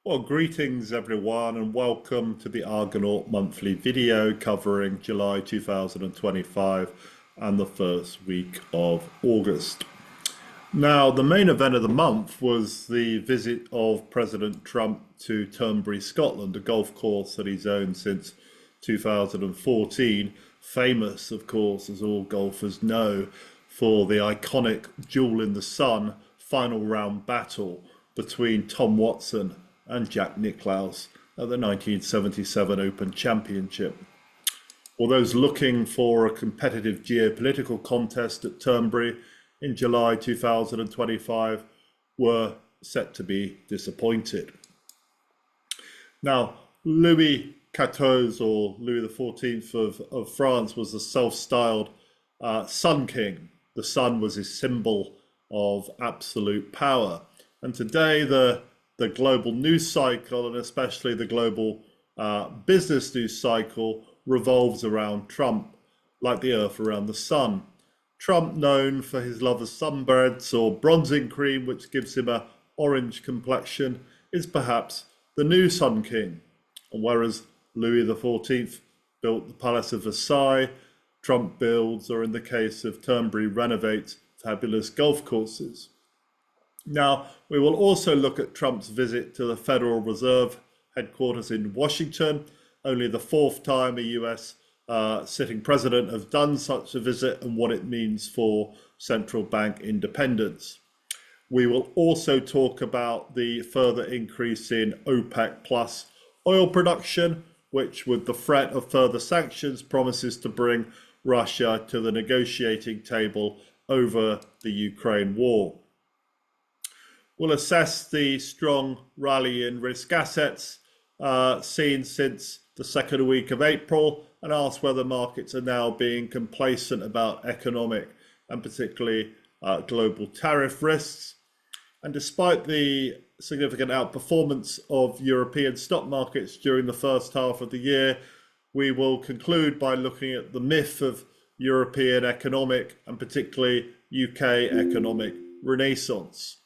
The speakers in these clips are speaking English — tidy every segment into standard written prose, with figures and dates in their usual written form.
Well, greetings everyone, and welcome to the Argonaut monthly video covering July 2025 and the first week of August. Now, the main event of the month was the visit of President Trump to Turnberry, Scotland, a golf course that he's owned since 2014. Famous, of course, as all golfers know, for the iconic Duel in the Sun final round battle between Tom Watson and Jack Nicklaus at the 1977 Open Championship. For those looking for a competitive geopolitical contest at Turnberry in July 2025 were set to be disappointed. Now, Louis XIV, or Louis XIV of France, was the self-styled Sun King. The sun was his symbol of absolute power. And today the global news cycle, and especially the global business news cycle, revolves around Trump, like the earth around the sun. Trump, known for his love of sunbeds or bronzing cream, which gives him a orange complexion, is perhaps the new Sun King. And whereas Louis XIV built the Palace of Versailles, Trump builds, or in the case of Turnberry, renovates fabulous golf courses. Now, we will also look at Trump's visit to the Federal Reserve headquarters in Washington, only the fourth time a US sitting president has done such a visit, and what it means for central bank independence. We will also talk about the further increase in OPEC plus oil production, which, with the threat of further sanctions, promises to bring Russia to the negotiating table over the Ukraine war. We'll assess the strong rally in risk assets seen since the second week of April, and ask whether markets are now being complacent about economic and particularly global tariff risks. And despite the significant outperformance of European stock markets during the first half of the year, we will conclude by looking at the myth of European economic and particularly UK economic renaissance.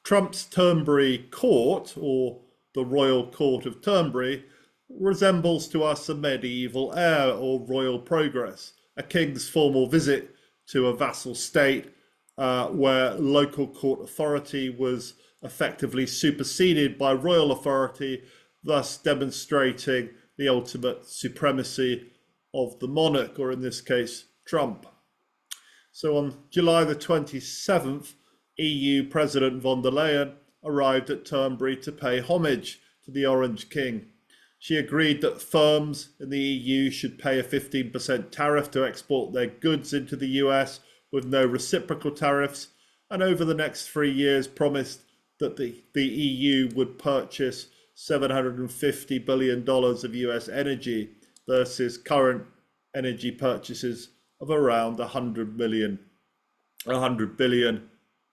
Trump's Turnberry court, or the Royal Court of Turnberry, resembles to us a medieval heir or royal progress, a king's formal visit to a vassal state where local court authority was effectively superseded by royal authority, thus demonstrating the ultimate supremacy of the monarch, or in this case, Trump. So on July the 27th, EU President von der Leyen arrived at Turnberry to pay homage to the Orange King. She agreed that firms in the EU should pay a 15% tariff to export their goods into the US with no reciprocal tariffs, and over the next 3 years promised that the EU would purchase $750 billion of US energy versus current energy purchases of around $100 billion,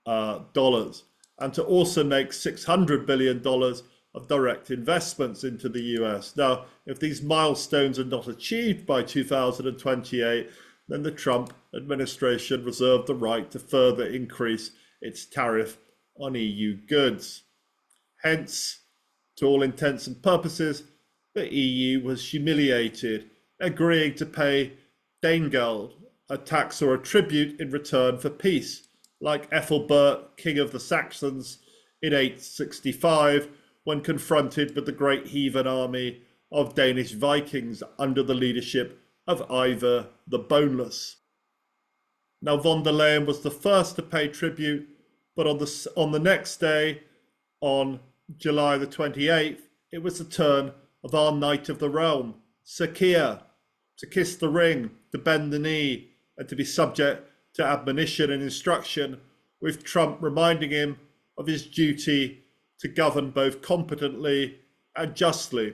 and to also make $600 billion of direct investments into the US. Now, if these milestones are not achieved by 2028, then the Trump administration reserved the right to further increase its tariff on EU goods. Hence, to all intents and purposes, the EU was humiliated, agreeing to pay Danegeld, a tax or a tribute in return for peace, like Ethelbert, King of the Saxons, in 865, when confronted with the great heathen army of Danish Vikings under the leadership of Ivar the Boneless. Now, von der Leyen was the first to pay tribute, but on the next day, on July the 28th, it was the turn of our Knight of the Realm, Sir Keir, to kiss the ring, to bend the knee, and to be subject to admonition and instruction, with Trump reminding him of his duty to govern both competently and justly.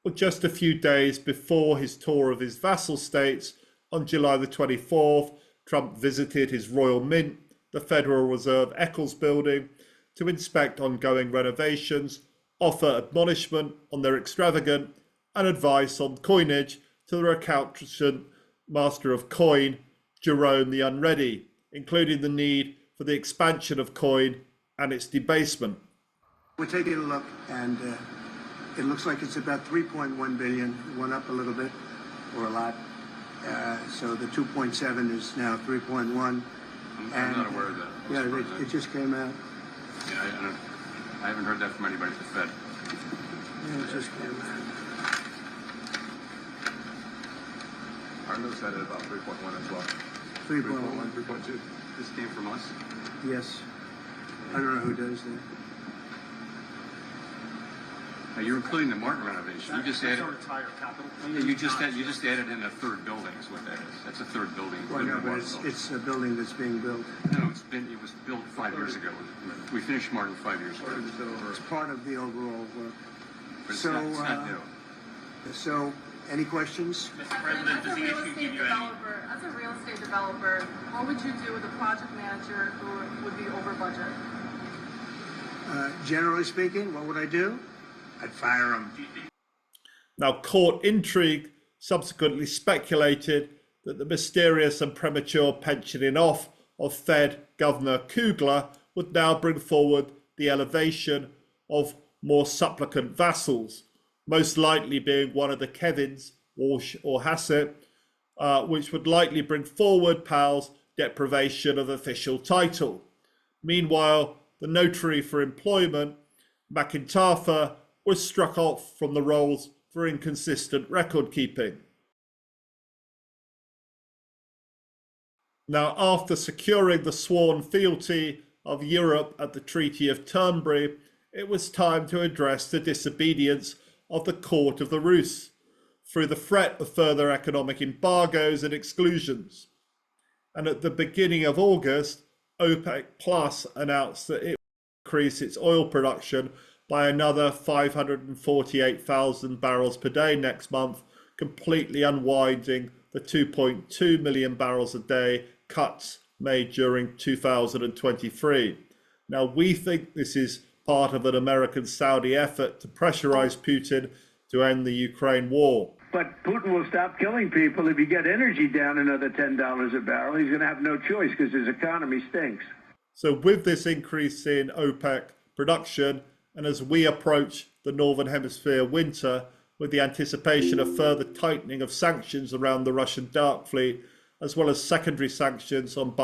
Well, just a few days before his tour of his vassal states, on July the 24th, Trump visited his Royal Mint, the Federal Reserve Eccles building, to inspect ongoing renovations, offer admonishment on their extravagant, and advice on coinage to the recalcitrant master of coin, Jerome the Unready, including the need for the expansion of coin and its debasement. We're taking a look, and it looks like it's about 3.1 billion. It went up a little bit, or a lot. So the 2.7 is now 3.1. I'm not aware of that. Yeah, it just came out. Yeah, I haven't heard that from anybody at the Fed. Yeah, it just came out. Our notes had it about 3.1 as well. 3.1. 3.2. This came from us? Yes. I don't know who does that. Now you're including the Martin renovation. You just added. Entire capital. Yeah, you just added in a third building. Is what that is. That's a third building. Well, no, but it's a building that's being built. No, it was built 5 years ago. We finished Martin 5 years ago. It's part of the overall work. But it's So, not new. So, any questions? Mr. President, does the issue give you any? As a real estate developer, what would you do with a project manager who would be over budget? Generally speaking, what would I do? I'd fire him. Now, court intrigue subsequently speculated that the mysterious and premature pensioning off of Fed Governor Kugler would now bring forward the elevation of more supplicant vassals, most likely being one of the Kevins or Hassett, which would likely bring forward Powell's deprivation of official title. Meanwhile, the notary for employment, McIntyre, was struck off from the rolls for inconsistent record keeping. Now, after securing the sworn fealty of Europe at the Treaty of Turnberry, it was time to address the disobedience of the Court of the Rus through the threat of further economic embargoes and exclusions. And at the beginning of August, OPEC Plus announced that it would increase its oil production by another 548,000 barrels per day next month, completely unwinding the 2.2 million barrels a day cuts made during 2023. Now, we think this is part of an American-Saudi effort to pressurize Putin to end the Ukraine war. But Putin will stop killing people if you get energy down another $10 a barrel. He's going to have no choice because his economy stinks. So with this increase in OPEC production, and as we approach the Northern Hemisphere winter, with the anticipation of further tightening of sanctions around the Russian dark fleet, as well as secondary sanctions on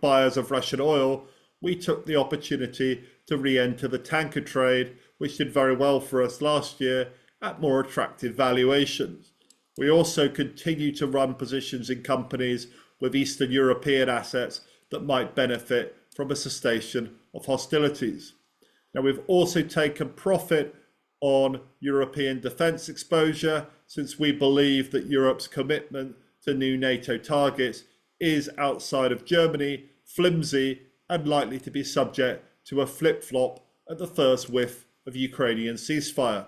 buyers of Russian oil, we took the opportunity to re-enter the tanker trade, which did very well for us last year at more attractive valuations. We also continue to run positions in companies with Eastern European assets that might benefit from a cessation of hostilities. Now, we've also taken profit on European defence exposure, since we believe that Europe's commitment to new NATO targets is, outside of Germany, flimsy and likely to be subject to a flip-flop at the first whiff of Ukrainian ceasefire.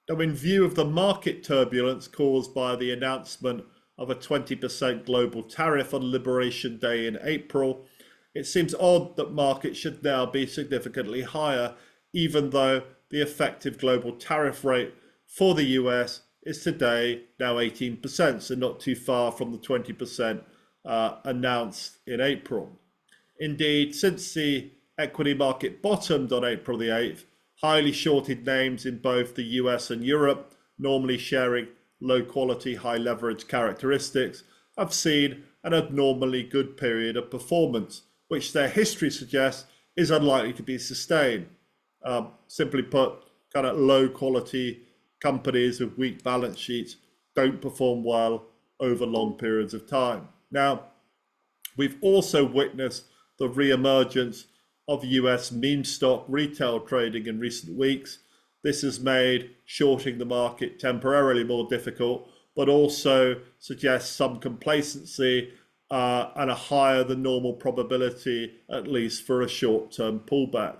Now, in view of the market turbulence caused by the announcement of a 20% global tariff on Liberation Day in April, it seems odd that markets should now be significantly higher, even though the effective global tariff rate for the US is today now 18%, so not too far from the 20% announced in April. Indeed, since the equity market bottomed on April the 8th, highly shorted names in both the US and Europe, normally sharing low quality, high leverage characteristics, have seen an abnormally good period of performance, which their history suggests is unlikely to be sustained. Simply put, kind of low quality companies with weak balance sheets don't perform well over long periods of time. Now, we've also witnessed the re-emergence of US meme stock retail trading in recent weeks. This has made shorting the market temporarily more difficult, but also suggests some complacency and a higher than normal probability, at least for a short-term pullback.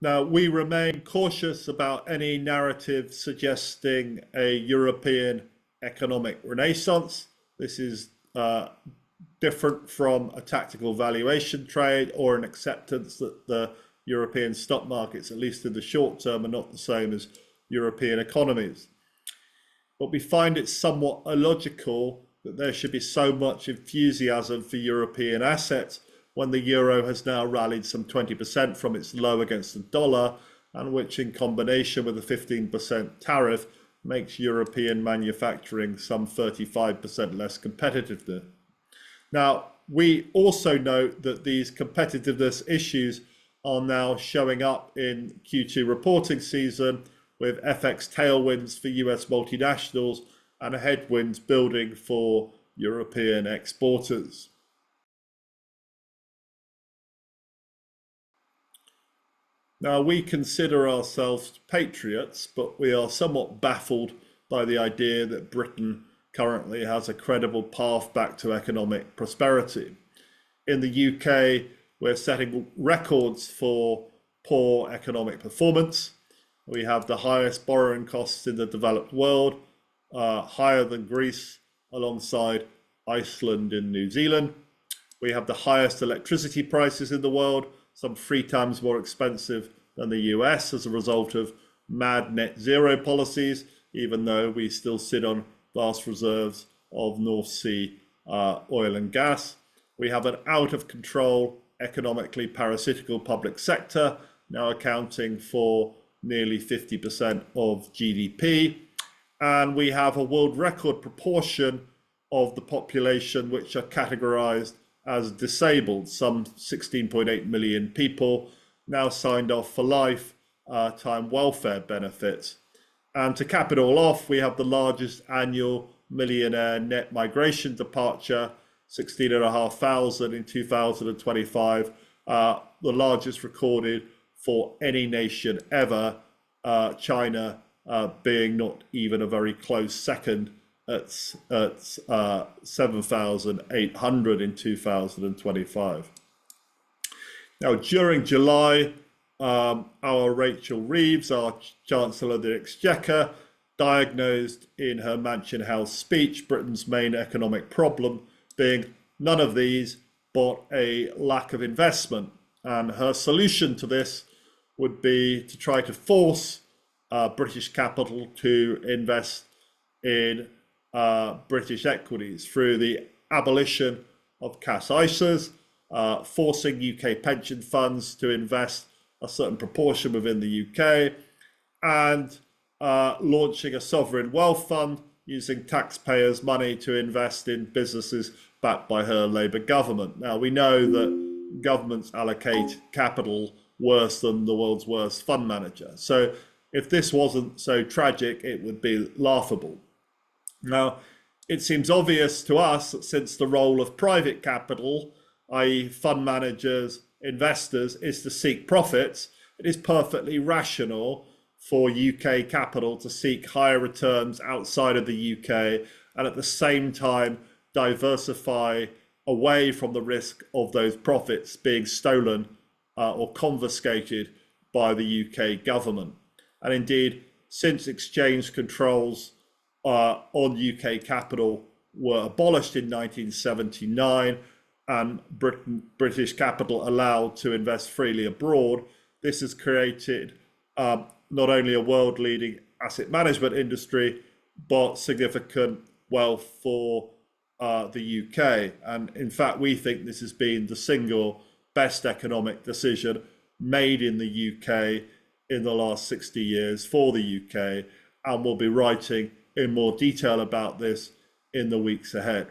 Now, we remain cautious about any narrative suggesting a European economic renaissance. This is different from a tactical valuation trade or an acceptance that the European stock markets, at least in the short term, are not the same as European economies. but we find it somewhat illogical that there should be so much enthusiasm for European assets when the euro has now rallied some 20% from its low against the dollar, and which in combination with a 15% tariff makes European manufacturing some 35% less competitive. Now, we also note that these competitiveness issues are now showing up in Q2 reporting season, with FX tailwinds for US multinationals and headwinds building for European exporters. Now, we consider ourselves patriots, but we are somewhat baffled by the idea that Britain currently has a credible path back to economic prosperity. In the UK, we're setting records for poor economic performance. We have the highest borrowing costs in the developed world, higher than Greece, alongside Iceland and New Zealand. We have the highest electricity prices in the world, some 3 times more expensive than the US as a result of mad net zero policies, even though we still sit on vast reserves of North Sea oil and gas. We have an out of control, economically parasitical public sector, now accounting for nearly 50% of GDP. And we have a world record proportion of the population which are categorized as disabled, some 16.8 million people now signed off for lifetime welfare benefits. And to cap it all off, we have the largest annual millionaire net migration departure, 16,500 in 2025, the largest recorded for any nation ever, China being not even a very close second at 7,800 in 2025. Now, during July, our Rachel Reeves, our Chancellor of the Exchequer, diagnosed in her Mansion House speech Britain's main economic problem being none of these, but a lack of investment. And her solution to this would be to try to force British capital to invest in British equities through the abolition of cash ISAs, forcing UK pension funds to invest a certain proportion within the UK, and launching a sovereign wealth fund using taxpayers' money to invest in businesses backed by her Labour government. Now, we know that governments allocate capital worse than the world's worst fund manager. So if this wasn't so tragic, it would be laughable. Now, it seems obvious to us that since the role of private capital, i.e. fund managers, investors, is to seek profits, it is perfectly rational for UK capital to seek higher returns outside of the UK and at the same time diversify away from the risk of those profits being stolen or confiscated by the UK government. And indeed, since exchange controls on UK capital were abolished in 1979 and British capital allowed to invest freely abroad, this has created not only a world-leading asset management industry, but significant wealth for the UK. And in fact, we think this has been the single best economic decision made in the UK in the last 60 years for the UK, and we'll be writing in more detail about this in the weeks ahead.